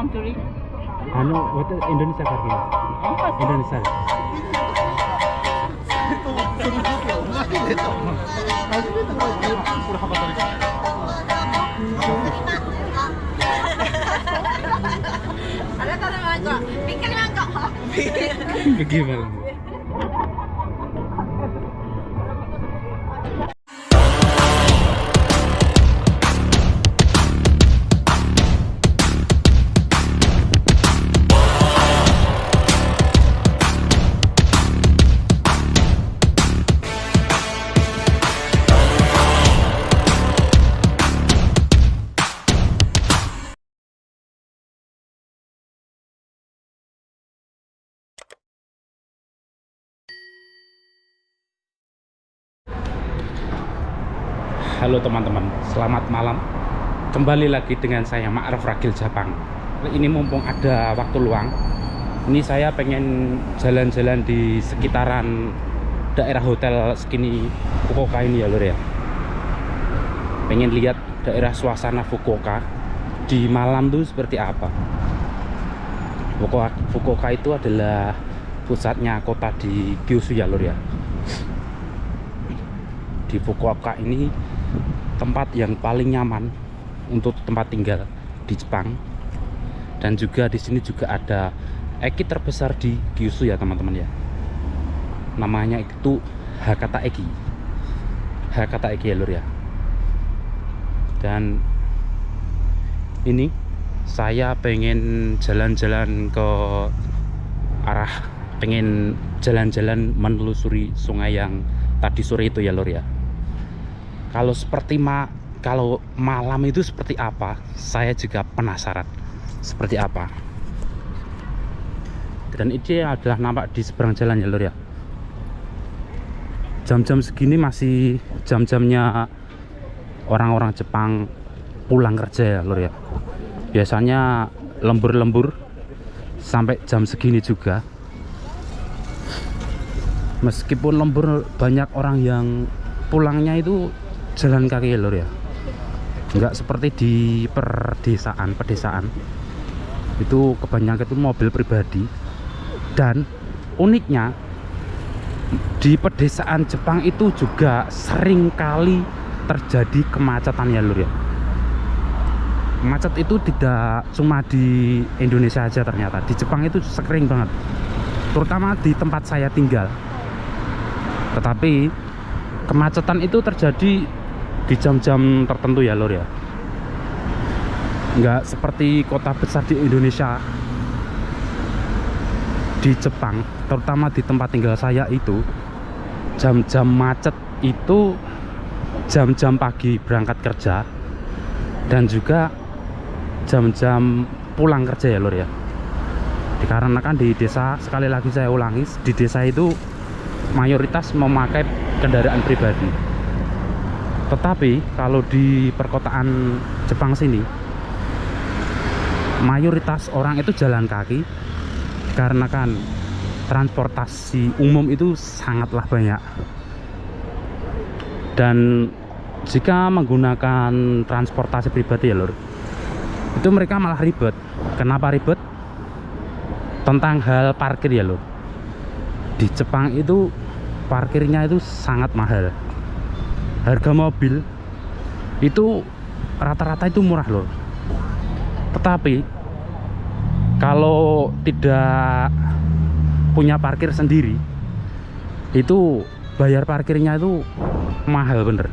country. Anu, hotel Indonesia kan? Indonesia. Ada taruh mangkok, pikir mangkok. Gimana? Halo teman-teman, selamat malam. Kembali lagi dengan saya Ma'ruf Ragil Japang. Ini mumpung ada waktu luang, ini saya pengen jalan-jalan di sekitaran daerah hotel segini Fukuoka ini ya lur ya. Pengen lihat daerah suasana Fukuoka di malam tuh seperti apa. Fukuoka itu adalah pusatnya kota di Kyushu ya lur ya. Di Fukuoka ini tempat yang paling nyaman untuk tempat tinggal di Jepang, dan juga di sini juga ada eki terbesar di Kyushu ya teman-teman ya. Namanya itu Hakata Eki. Hakata Eki ya lur ya. Dan ini saya pengen jalan-jalan ke arah, pengen jalan-jalan menelusuri sungai yang tadi sore itu ya lur ya. Kalau malam itu seperti apa, saya juga penasaran seperti apa. Dan ini adalah nampak di seberang jalan ya lur ya. Jam-jam segini masih jam-jamnya orang-orang Jepang pulang kerja ya lur ya. Biasanya lembur-lembur sampai jam segini juga. Meskipun lembur, banyak orang yang pulangnya itu jalan kaki ya lur ya. Enggak seperti di pedesaan itu kebanyakan itu mobil pribadi. Dan uniknya di pedesaan Jepang itu juga sering kali terjadi kemacetan ya lur ya. Macet itu tidak cuma di Indonesia aja, ternyata di Jepang itu sering banget, terutama di tempat saya tinggal. Tetapi kemacetan itu terjadi di jam-jam tertentu ya lur ya. Nggak seperti kota besar di Indonesia. Di Jepang, terutama di tempat tinggal saya itu, jam-jam macet itu jam-jam pagi berangkat kerja dan juga jam-jam pulang kerja ya lur ya. Dikarenakan di desa, sekali lagi saya ulangi, di desa itu mayoritas memakai kendaraan pribadi. Tetapi kalau di perkotaan Jepang sini, mayoritas orang itu jalan kaki, karena kan transportasi umum itu sangatlah banyak. Dan jika menggunakan transportasi pribadi ya lur, itu mereka malah ribet. Kenapa ribet? Tentang hal parkir ya lur. Di Jepang itu parkirnya itu sangat mahal. Harga mobil itu rata-rata itu murah loh. Tetapi kalau tidak punya parkir sendiri, itu bayar parkirnya itu mahal, bener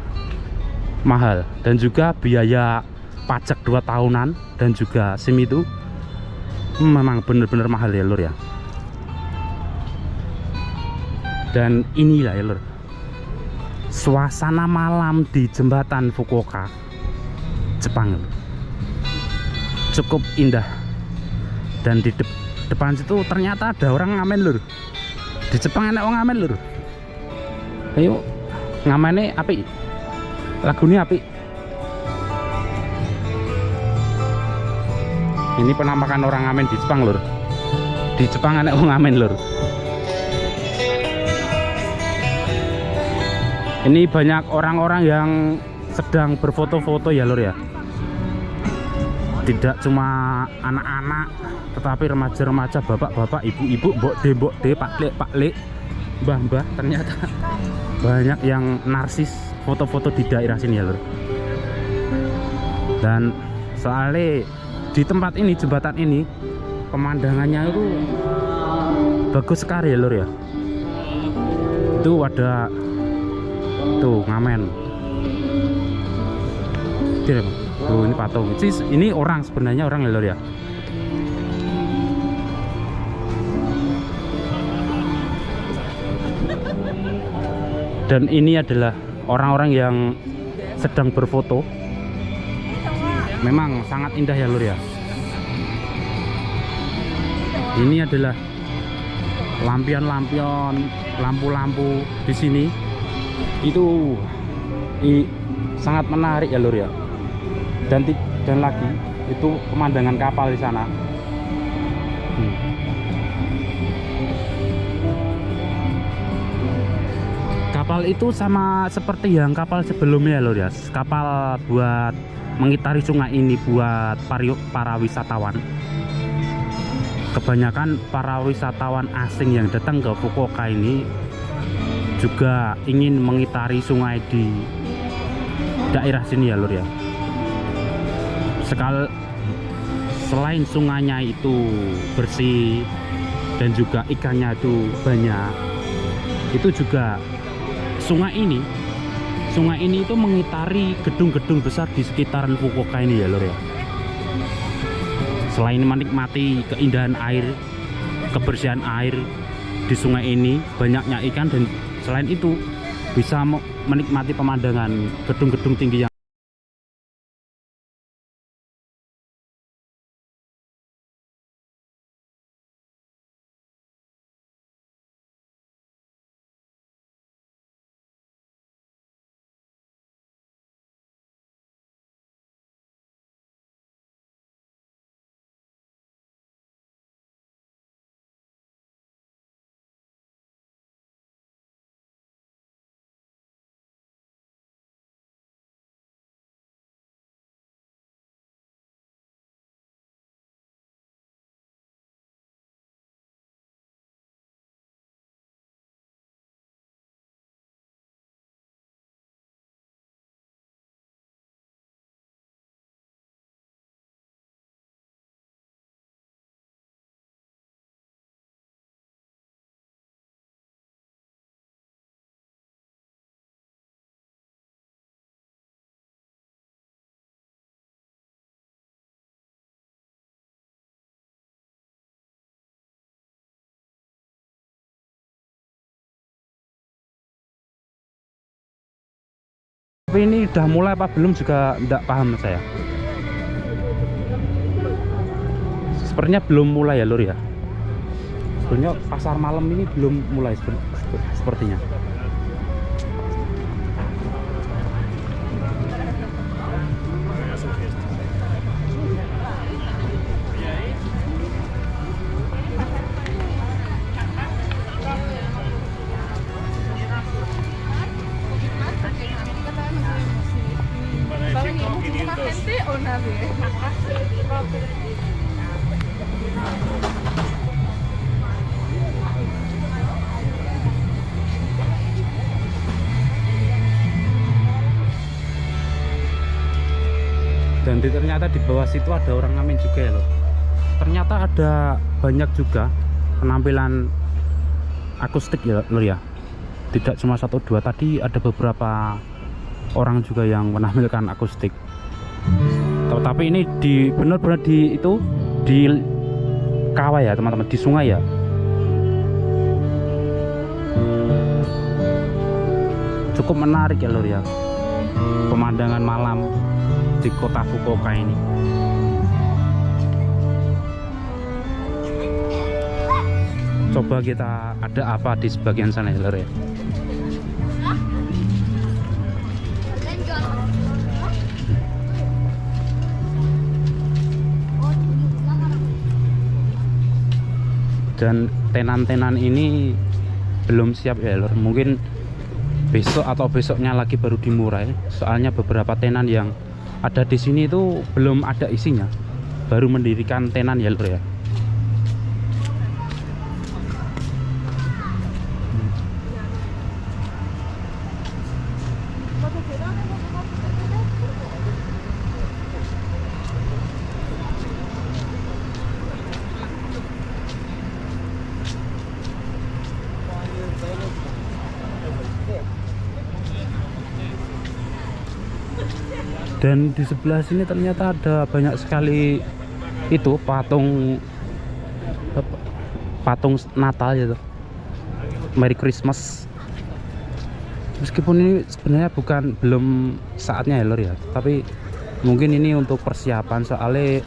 mahal. Dan juga biaya pajak 2 tahunan dan juga SIM itu memang bener-bener mahal ya lur ya. Dan inilah ya lur, suasana malam di jembatan Fukuoka Jepang cukup indah. Dan di depan situ ternyata ada orang ngamen lur. Di Jepang enak orang ngamen lur. Ayo ngamene apik, lagunya apik. Ini penampakan orang ngamen di Jepang lur. Di Jepang enak orang ngamen lur. Ini banyak orang-orang yang sedang berfoto-foto ya lur ya. Tidak cuma anak-anak, tetapi remaja-remaja, bapak-bapak, ibu-ibu, mbok de, pak le, mbah-mbah, ternyata banyak yang narsis foto-foto di daerah sini ya lur. Dan soalnya di tempat ini, jembatan ini, pemandangannya itu bagus sekali ya lur ya. Itu ada tuh ngamen. Oke, tuh ini patung. Ini orang, sebenarnya orang ya lur ya. Dan ini adalah orang-orang yang sedang berfoto. Memang sangat indah ya lur ya. Ini adalah lampion-lampion, lampu-lampu di sini. Itu sangat menarik ya lur ya. Dan lagi itu pemandangan kapal di sana. Kapal itu sama seperti yang kapal sebelumnya lur ya. Kapal buat mengitari sungai ini buat para wisatawan. Kebanyakan para wisatawan asing yang datang ke Fukuoka ini juga ingin mengitari sungai di daerah sini ya lur ya. Selain sungainya itu bersih dan juga ikannya itu banyak, itu juga sungai ini itu mengitari gedung-gedung besar di sekitaran Fukuoka ini ya lur ya. Selain menikmati keindahan air, kebersihan air di sungai ini, banyaknya ikan, dan selain itu bisa menikmati pemandangan gedung-gedung tinggi yang tapi ini udah mulai apa belum juga tidak paham saya. Sepertinya belum mulai ya lur ya. Sebenarnya pasar malam ini belum mulai sepertinya. Dan ternyata di bawah situ ada orang ngamen juga ya loh. Ternyata ada banyak juga penampilan akustik ya lor ya. Tidak cuma 1-2, tadi ada beberapa orang juga yang menampilkan akustik. Tetapi ini benar-benar di kawah ya teman-teman, di sungai ya. Cukup menarik ya lor ya, pemandangan malam di kota Fukuoka ini. Coba kita ada apa di sebagian sana ya lor ya. Dan tenan-tenan ini belum siap ya lor, mungkin besok atau besoknya lagi baru dimurai. Soalnya beberapa tenan yang ada di sini itu belum ada isinya, baru mendirikan tenan ya lur ya. Dan di sebelah sini ternyata ada banyak sekali itu patung Natal gitu. Merry Christmas. Meskipun ini sebenarnya belum saatnya ya lor ya, tapi mungkin ini untuk persiapan soalnya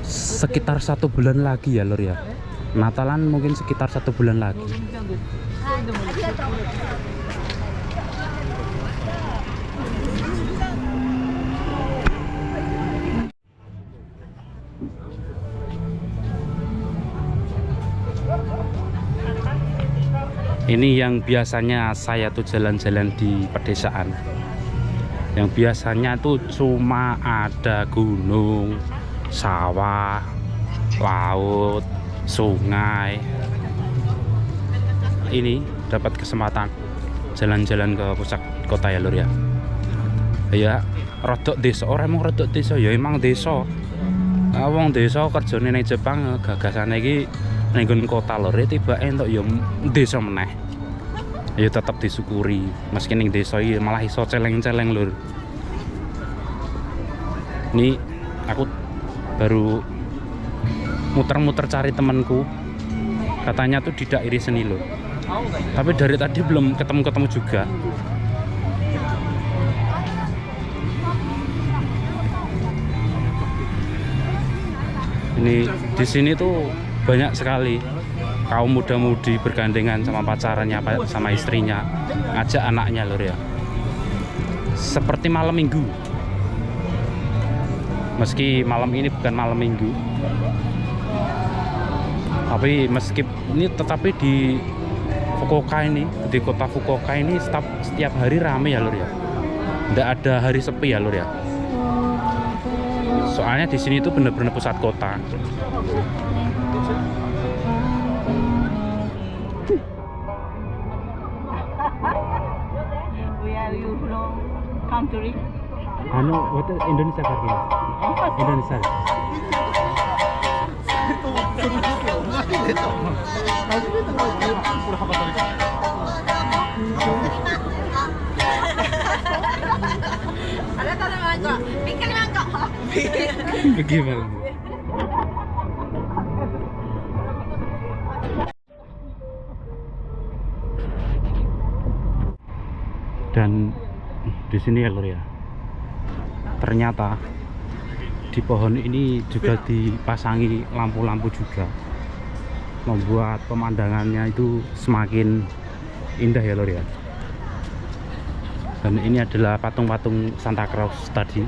sekitar 1 bulan lagi ya lor ya. Natalan mungkin sekitar 1 bulan lagi. Ini yang biasanya saya tuh jalan-jalan di pedesaan. Yang biasanya tuh cuma ada gunung, sawah, laut, sungai. Ini dapat kesempatan jalan-jalan ke pusat kota ya lur ya. Ya, rodok desa, orang emang rodok desa ya emang desa. Wong desa kerjane ning Jepang, gagasane iki ning kota lur tiba entuk ya desa meneh. Ya tetap disyukuri meski ning desa iki malah iso celeng-celeng lur. Ini aku baru muter-muter cari temanku, katanya tuh di daerah seni lur. Tapi dari tadi belum ketemu-ketemu juga. Ini di sini tuh banyak sekali kaum muda-mudi bergandengan sama pacarannya, sama istrinya, ngajak anaknya lur ya. Seperti malam minggu. Meski malam ini bukan malam minggu, tapi tetapi di Fukuoka ini, di kota Fukuoka ini setiap hari rame ya lur ya. Nggak ada hari sepi ya lur ya. Soalnya di sini itu bener-bener pusat kota. Where are you from? Country? What Indonesia karena? Indonesia. Ada tahu mangkok, pikir mangkok. Bagaimana? Dan di sini ya lur ya, ternyata di pohon ini juga dipasangi lampu-lampu juga, membuat pemandangannya itu semakin indah ya lur ya. Dan ini adalah patung-patung Santa Claus tadi,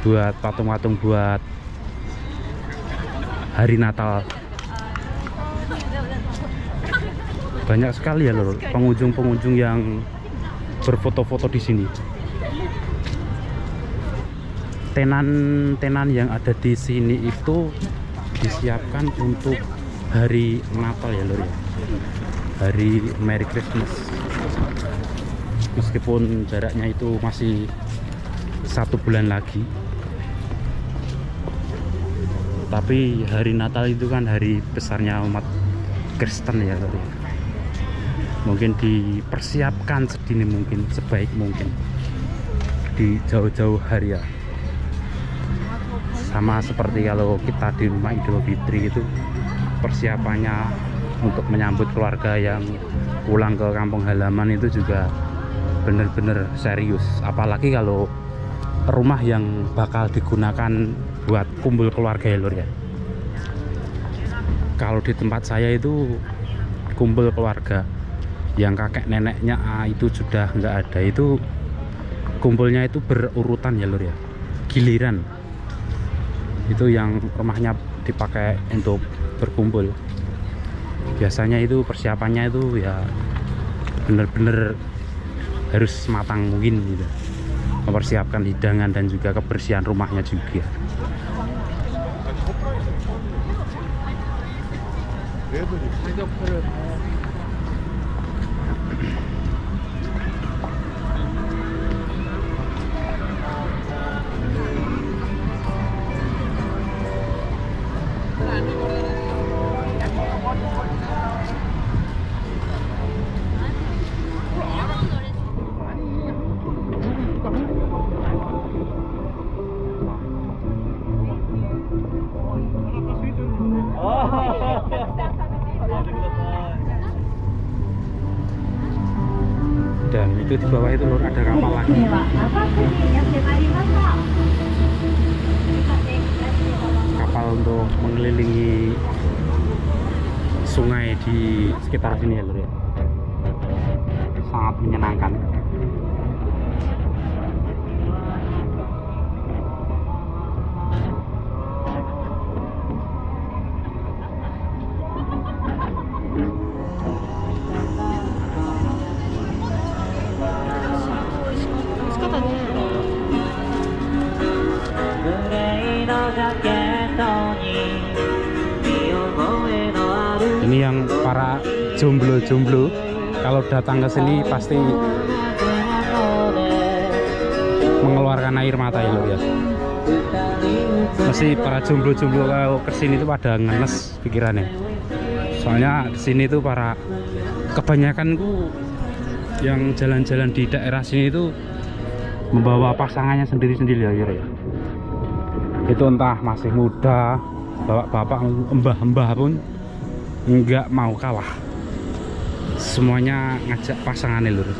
buat patung-patung buat hari Natal. Banyak sekali ya lur pengunjung-pengunjung yang berfoto-foto di sini. Tenan-tenan yang ada di sini itu disiapkan untuk hari Natal ya lur ya, hari Merry Christmas. Meskipun jaraknya itu masih 1 bulan lagi, tapi hari Natal itu kan hari besarnya umat Kristen ya lur ya. Mungkin dipersiapkan sedini mungkin, sebaik mungkin di jauh-jauh hari ya. Sama seperti kalau kita di rumah Idul Fitri itu persiapannya untuk menyambut keluarga yang pulang ke kampung halaman itu juga bener-bener serius. Apalagi kalau rumah yang bakal digunakan buat kumpul keluarga ya lur ya. Kalau di tempat saya itu kumpul keluarga yang kakek neneknya itu sudah nggak ada, itu kumpulnya itu berurutan ya lur ya, giliran itu yang rumahnya dipakai untuk berkumpul. Biasanya itu persiapannya itu ya bener-bener harus matang mungkin gitu. mempersiapkan hidangan dan juga kebersihan rumahnya juga. Dan itu di bawah itu Lur, ada kapal lagi. Kapal untuk mengelilingi sungai di sekitar sini ya Lur ya. Sangat menyenangkan. Ini yang para jomblo-jomblo kalau datang ke sini pasti mengeluarkan air mata ya Lur ya. Mesti para jomblo-jomblo kalau kesini tuh pada ngenes pikirannya. Soalnya di sini tuh para kebanyakan yang jalan-jalan di daerah sini itu membawa pasangannya sendiri-sendiri ya Lur ya. Itu entah masih muda, bapak-bapak, mbah-mbah pun nggak mau kalah, semuanya ngajak pasangannya Lur.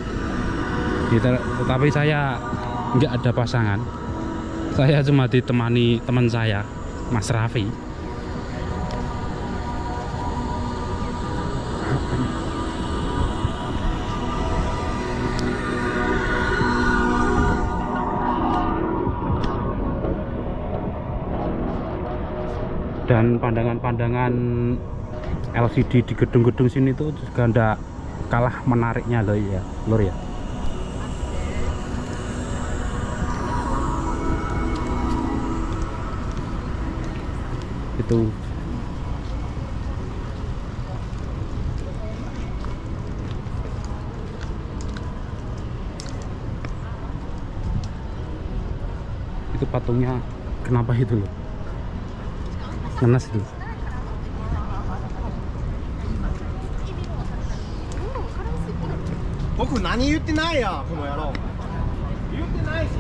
Tetapi saya nggak ada pasangan, saya cuma ditemani teman saya, Mas Raffi. Dan pandangan-pandangan LCD di gedung-gedung sini tuh juga ndak kalah menariknya loh ya Lur ya. Itu patungnya kenapa itu loh, ngenes itu. 僕何言ってないやこの野郎言ってないし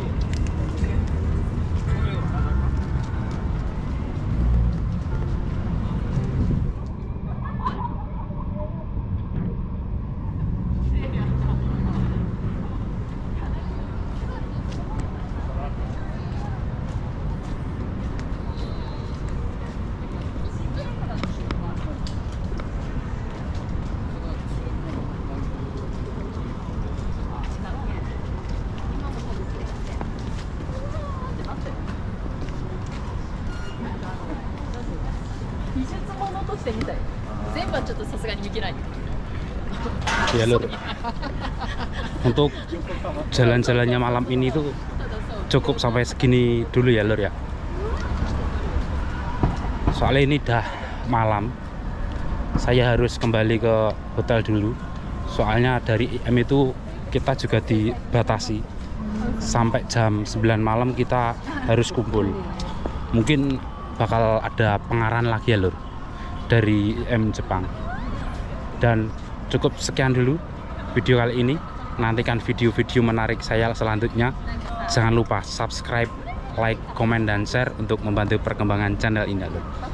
Ya Lur, untuk jalan-jalannya malam ini tuh cukup sampai segini dulu ya Lur ya. Soalnya ini dah malam, saya harus kembali ke hotel dulu. Soalnya dari IM itu kita juga dibatasi sampai jam 9 malam kita harus kumpul. Mungkin bakal ada pengarahan lagi ya Lur dari IM Jepang. Dan cukup sekian dulu video kali ini. Nantikan video-video menarik saya selanjutnya. Jangan lupa subscribe, like, komen, dan share untuk membantu perkembangan channel ini Lur.